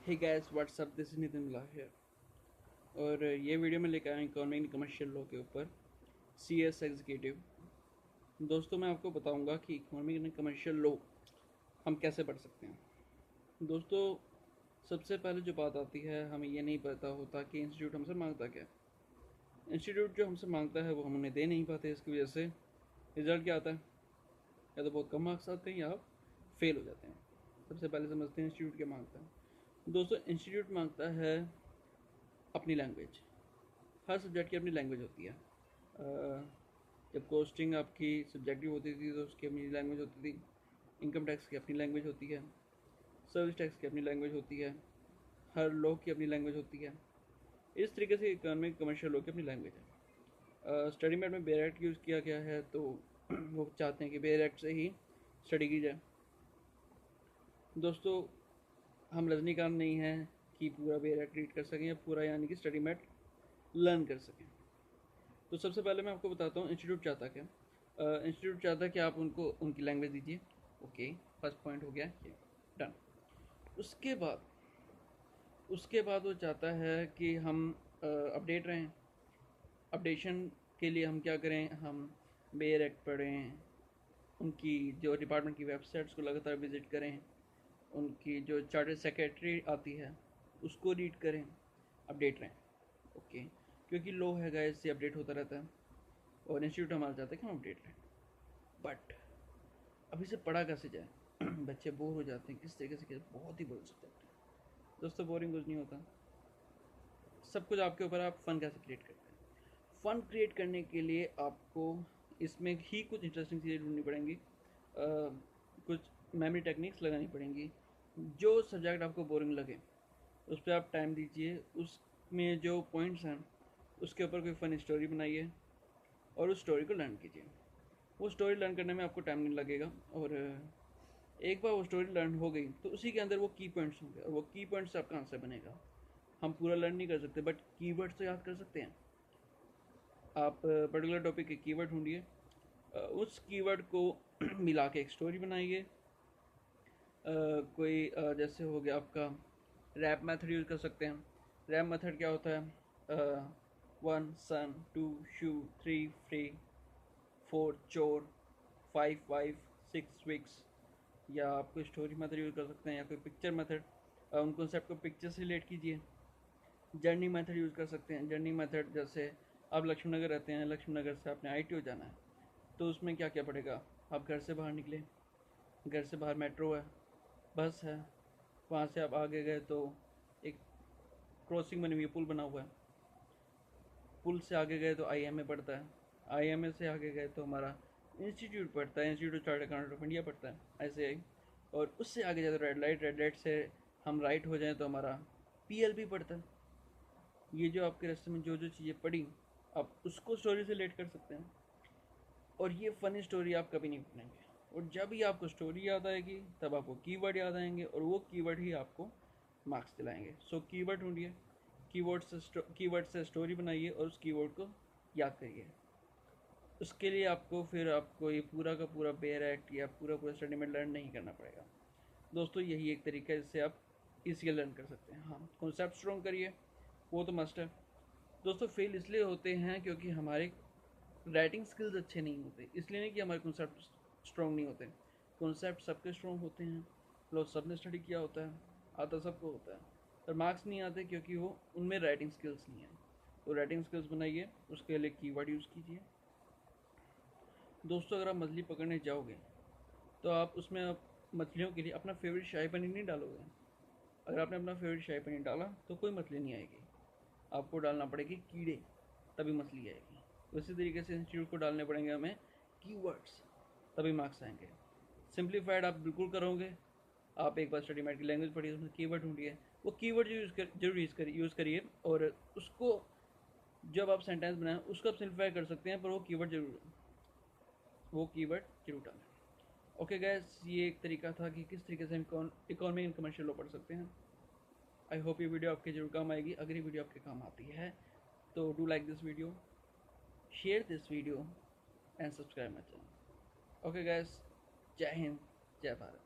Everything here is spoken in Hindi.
Hey guys what's up, this is Nitin Bula है। और ये वीडियो में लेकर आया इकोनॉमिक एंड कमर्शियल लॉ के ऊपर CS एग्जीक्यूटिव। दोस्तों, मैं आपको बताऊंगा कि इकोनॉमिक एंड कमर्शियल लॉ हम कैसे पढ़ सकते हैं। दोस्तों, सबसे पहले जो बात आती है, हमें ये नहीं पता होता कि इंस्टीट्यूट हमसे मांगता क्या है। इंस्टीट्यूट जो हमसे मांगता है वो हम उन्हें दे नहीं पाते। इसकी वजह से रिजल्ट क्या आता है, या तो बहुत कम मार्क्स आते हैं या आप फेल हो जाते हैं। सबसे पहले समझते हैं इंस्टीट्यूट क्या मांगता है। दोस्तों, इंस्टीट्यूट मांगता है अपनी लैंग्वेज। हर सब्जेक्ट की अपनी लैंग्वेज होती है। जब कोस्टिंग आपकी सब्जेक्टिव होती थी तो उसकी अपनी लैंग्वेज होती थी। इनकम टैक्स की अपनी लैंग्वेज होती है। सर्विस टैक्स की अपनी लैंग्वेज होती है। हर लॉ की अपनी लैंग्वेज होती है। इस तरीके से इकोनॉमिक कमर्शियल लॉ की अपनी लैंग्वेज है। स्टडी मेट में बेयर एक्ट यूज़ किया गया है, तो वो चाहते हैं कि बेयर एक्ट से ही स्टडी की जाए। दोस्तों, हम रजनीकांत नहीं हैं कि पूरा बेयर एक्ट रीड कर सकें या पूरा यानी कि स्टडी मेट लर्न कर सकें। तो सबसे पहले मैं आपको बताता हूँ इंस्टीट्यूट चाहता क्या। इंस्टीट्यूट चाहता है कि आप उनको उनकी लैंग्वेज दीजिए। ओके, फर्स्ट पॉइंट हो गया ये, डन। उसके बाद वो चाहता है कि हम अपडेट रहें। अपडेशन के लिए हम क्या करें, हम बेयर एक्ट पढ़ें, उनकी जो डिपार्टमेंट की वेबसाइट्स को लगातार विजिट करें, उनकी जो चार्टर्ड सेक्रेटरी आती है उसको रीड करें, अपडेट रहें। ओके, क्योंकि लो है गाइस, इससे अपडेट होता रहता है और इंस्टीट्यूट हमारा चाहता है कि हम अपडेट रहें। बट अभी से पढ़ा कैसे जाए बच्चे बोर हो जाते हैं किस तरीके से, बहुत ही बोरिंग सब्जेक्ट है। दोस्तों, बोरिंग कुछ नहीं होता, सब कुछ आपके ऊपर, आप फ़न कैसे क्रिएट करते हैं। फ़न क्रिएट करने के लिए आपको इसमें ही कुछ इंटरेस्टिंग चीज़ें ढूंढनी पड़ेंगी, कुछ मेमोरी टेक्निक्स लगानी पड़ेंगी। जो सब्जेक्ट आपको बोरिंग लगे उस पर आप टाइम दीजिए, उसमें जो पॉइंट्स हैं उसके ऊपर कोई फ़नी स्टोरी बनाइए और उस स्टोरी को लर्न कीजिए। वो स्टोरी लर्न करने में आपको टाइम नहीं लगेगा, और एक बार वो स्टोरी लर्न हो गई तो उसी के अंदर वो की पॉइंट्स होंगे, और वो की पॉइंट्स आपका आंसर बनेगा। हम पूरा लर्न नहीं कर सकते बट कीवर्ड्स तो याद कर सकते हैं। आप पर्टिकुलर टॉपिक के कीवर्ड ढूंढिए, उस कीवर्ड को मिला के एक स्टोरी बनाइए। कोई जैसे हो गया आपका रैप मेथड यूज़ कर सकते हैं। रैप मेथड क्या होता है, 1 सन, 2 शू, 3 फ्री, 4 चोर, 5 वाइफ, 6 विक्स। या आप कोई स्टोरी मेथड यूज़ कर सकते हैं या कोई पिक्चर मेथड, उन कॉन्सेप्ट को पिक्चर से रिलेट कीजिए। जर्नी मेथड यूज़ कर सकते हैं। जर्नी मेथड जैसे आप लक्ष्मी नगर रहते हैं, लक्ष्मी नगर से आपने ITO जाना है, तो उसमें क्या क्या पड़ेगा। आप घर से बाहर निकले, घर से बाहर मेट्रो है, बस है, वहाँ से आप आगे गए तो एक क्रॉसिंग बनी हुई है, पुल बना हुआ है, पुल से आगे गए तो IMA पड़ता है, IMA से आगे गए तो हमारा इंस्टीट्यूट पड़ता है, institute chartered accountant of India पड़ता है, ऐसे ही। और उससे आगे जाए तो रेड लाइट, रेड लाइट से हम राइट हो जाएं तो हमारा PLB पड़ता है। ये जो आपके रास्ते में जो जो चीज़ें पड़ी, आप उसको स्टोरी से रिलेट कर सकते हैं। और ये फ़नी स्टोरी आप कभी नहीं भूलेंगे। और जब भी आपको स्टोरी याद आएगी तब आपको कीवर्ड याद आएंगे, और वो कीवर्ड ही आपको मार्क्स दिलाएंगे। सो कीवर्ड ढूंढिए, कीवर्ड से स्टोरी बनाइए और उस कीवर्ड को याद करिए। उसके लिए आपको ये पूरा का पूरा बेयर एक्ट या पूरा पूरा स्टडी में लर्न नहीं करना पड़ेगा। दोस्तों, यही एक तरीका है जिससे आप इजीली लर्न कर सकते हैं। हाँ, कॉन्सेप्ट स्ट्रॉन्ग करिए, वो तो मस्ट है। दोस्तों, फेल इसलिए होते हैं क्योंकि हमारे राइटिंग स्किल्स अच्छे नहीं होते, इसलिए नहीं कि हमारे कॉन्सेप्ट स्ट्रॉन्ग नहीं होते। कॉन्सेप्ट सबके स्ट्रॉन्ग होते हैं, लोग सब ने स्टडी किया होता है, आता सबको होता है, पर मार्क्स नहीं आते क्योंकि वो उनमें राइटिंग स्किल्स नहीं है। तो राइटिंग स्किल्स बनाइए, उसके लिए कीवर्ड यूज़ कीजिए। दोस्तों, अगर आप मछली पकड़ने जाओगे तो आप उसमें मछलियों के लिए अपना फेवरेट शाही पनीर नहीं डालोगे। अगर आपने अपना फेवरेट शाही पनीर डाला तो कोई मछली नहीं आएगी, आपको डालना पड़ेगी कीड़े, तभी मछली आएगी। उसी तरीके से इंस्टीट्यूट को डालने पड़ेंगे हमें कीवर्ड्स, तभी मार्क्स आएंगे। सिंप्लीफाइड आप बिल्कुल करोगे। आप एक बार स्टडी मैट की लैंग्वेज पढ़िए, उसमें कीवर्ड ढूंढिए, वो कीवर्ड जरूर यूज़ करिए, और उसको जब आप सेंटेंस बनाएं उसको आप सिंप्लीफाई कर सकते हैं, पर वो कीवर्ड जरूर डालें। ओके गैस, ये एक तरीका था कि किस तरीके से हम इकोनॉमिक एंड कमर्शियल लॉ पढ़ सकते हैं। आई होप ये वीडियो आपके जरूर काम आएगी। अगर ये वीडियो आपके काम आती है तो do like this video, share this video and subscribe my channel. Okay guys, Jai Hind, Jai Bharat.